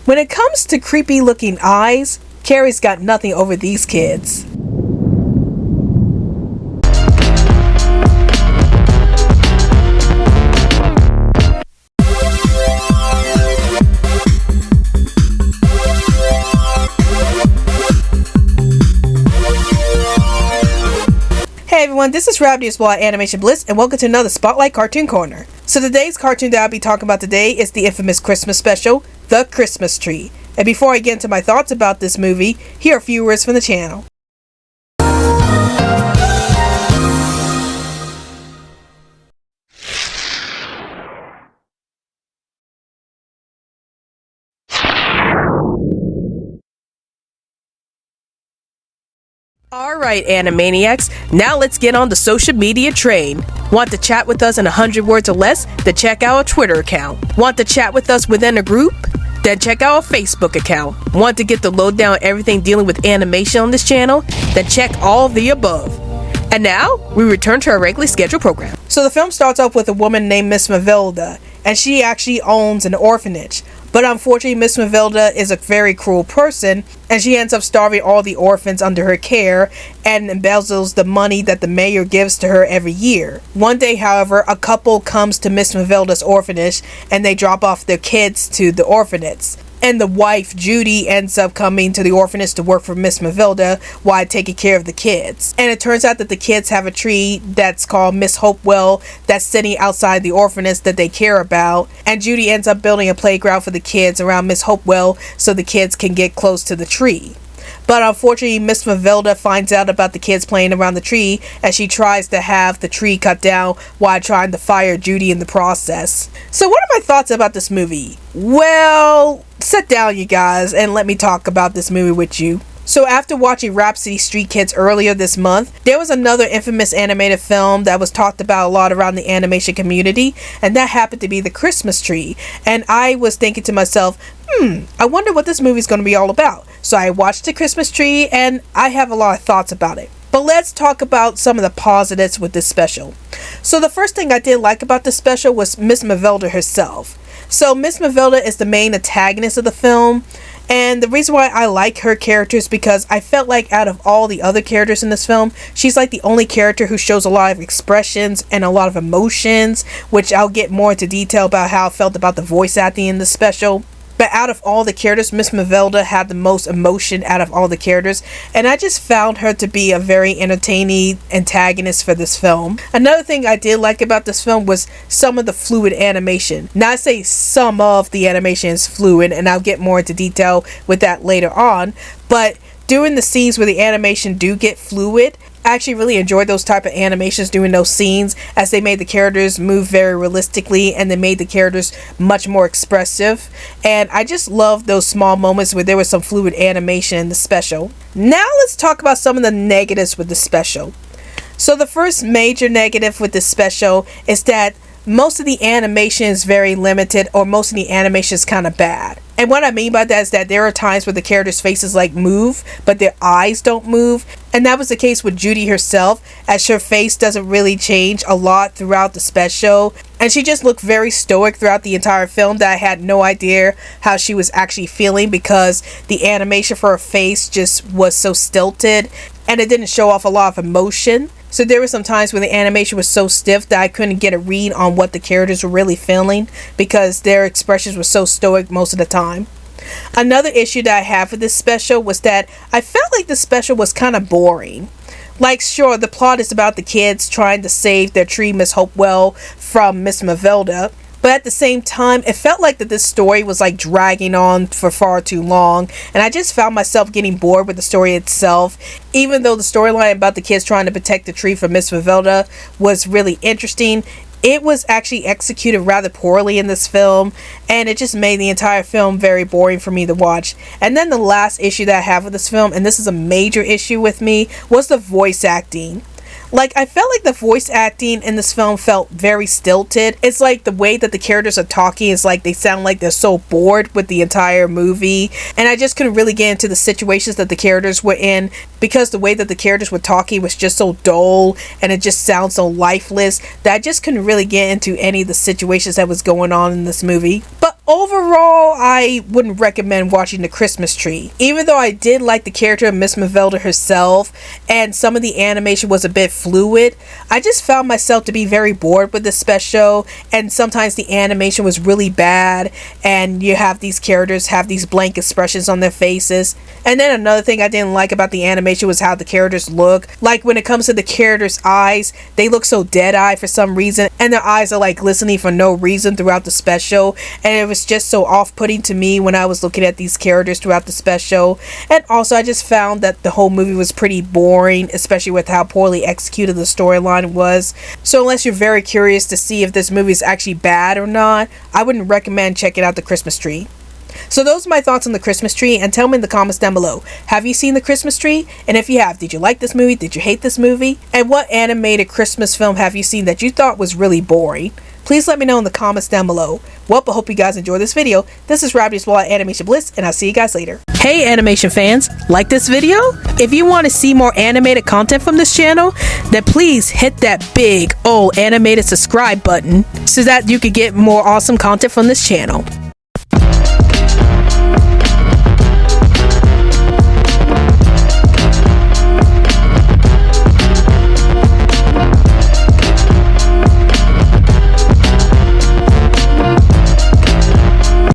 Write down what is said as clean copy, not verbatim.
When it comes to creepy looking eyes, Carrie's got nothing over these kids. Hey everyone, this is Rob Spotlight Animation Bliss, and welcome to another Spotlight Cartoon Corner. So today's cartoon that I'll be talking about today is the infamous Christmas special, The Christmas Tree. And before I get into my thoughts about this movie, here are a few words from the channel. Alright Animaniacs, now let's get on the social media train. Want to chat with us in 100 words or less? Then check out our Twitter account. Want to chat with us within a group? Then check out our Facebook account. Want to get the lowdown on everything dealing with animation on this channel? Then check all of the above. And now, we return to our regularly scheduled program. So the film starts off with a woman named Miss Mavilda, and she actually owns an orphanage. But unfortunately, Miss Mavilda is a very cruel person, and she ends up starving all the orphans under her care and embezzles the money that the mayor gives to her every year. One day, however, a couple comes to Miss Mavilda's orphanage, and they drop off their kids to the orphanage. And the wife, Judy, ends up coming to the orphanage to work for Miss Mavilda while taking care of the kids. And it turns out that the kids have a tree that's called Miss Hopewell that's sitting outside the orphanage that they care about. And Judy ends up building a playground for the kids around Miss Hopewell so the kids can get close to the tree. But unfortunately, Miss Mavilda finds out about the kids playing around the tree as she tries to have the tree cut down while trying to fire Judy in the process. So what are my thoughts about this movie? Well, sit down you guys and let me talk about this movie with you. So after watching Rhapsody Street Kids earlier this month, there was another infamous animated film that was talked about a lot around the animation community, and that happened to be The Christmas Tree. And I was thinking to myself, I wonder what this movie is going to be all about. So I watched The Christmas Tree, and I have a lot of thoughts about it. But let's talk about some of the positives with this special. So the first thing I did like about this special was Miss Mavilda herself. So Miss Mavilda is the main antagonist of the film. And the reason why I like her character is because I felt like out of all the other characters in this film, she's like the only character who shows a lot of expressions and a lot of emotions, which I'll get more into detail about how I felt about the voice acting in this special. But out of all the characters, Miss Mavilda had the most emotion out of all the characters, and I just found her to be a very entertaining antagonist for this film. Another thing I did like about this film was some of the fluid animation. Now I say some of the animation is fluid, and I'll get more into detail with that later on, but during the scenes where the animation do get fluid, I actually really enjoyed those type of animations during those scenes as they made the characters move very realistically and they made the characters much more expressive. And I just love those small moments where there was some fluid animation in the special. Now let's talk about some of the negatives with the special. So the first major negative with the special is that most of the animation is very limited, or most of the animation is kind of bad. And what I mean by that is that there are times where the characters' faces like move, but their eyes don't move. And that was the case with Judy herself, as her face doesn't really change a lot throughout the special. And she just looked very stoic throughout the entire film that I had no idea how she was actually feeling, because the animation for her face just was so stilted and it didn't show off a lot of emotion. So there were some times when the animation was so stiff that I couldn't get a read on what the characters were really feeling because their expressions were so stoic most of the time. Another issue that I have with this special was that I felt like the special was kind of boring. Like, sure, the plot is about the kids trying to save their tree, Miss Hopewell, from Miss Mavilda. But at the same time, it felt like that this story was like dragging on for far too long. And I just found myself getting bored with the story itself. Even though the storyline about the kids trying to protect the tree from Miss Mavilda was really interesting, it was actually executed rather poorly in this film. And it just made the entire film very boring for me to watch. And then the last issue that I have with this film, and this is a major issue with me, was the voice acting. Like, I felt like the voice acting in this film felt very stilted. It's like the way that the characters are talking is like they sound like they're so bored with the entire movie. And I just couldn't really get into the situations that the characters were in because the way that the characters were talking was just so dull and it just sounds so lifeless that I just couldn't really get into any of the situations that was going on in this movie. But Overall, I wouldn't recommend watching The Christmas Tree. Even though I did like the character of Miss Mavelda herself, and some of the animation was a bit fluid, I just found myself to be very bored with the special, and sometimes the animation was really bad, and you have these characters have these blank expressions on their faces. And then another thing I didn't like about the animation was how the characters look. Like when it comes to the characters' eyes, they look so dead-eyed for some reason, and their eyes are like glistening for no reason throughout the special, and it was just so off-putting to me when I was looking at these characters throughout the special. And also I just found that the whole movie was pretty boring, especially with how poorly executed the storyline was. So unless you're very curious to see if this movie is actually bad or not, I wouldn't recommend checking out The Christmas Tree. So those are my thoughts on The Christmas Tree, and tell me in the comments down below, have you seen The Christmas Tree? And if you have, did you like this movie? Did you hate this movie? And what animated Christmas film have you seen that you thought was really boring? Please let me know in the comments down below. Well, I hope you guys enjoyed this video. This is Robbie Small at Animation Bliss, and I'll see you guys later. Hey animation fans, like this video? If you want to see more animated content from this channel, then please hit that big old animated subscribe button so that you can get more awesome content from this channel.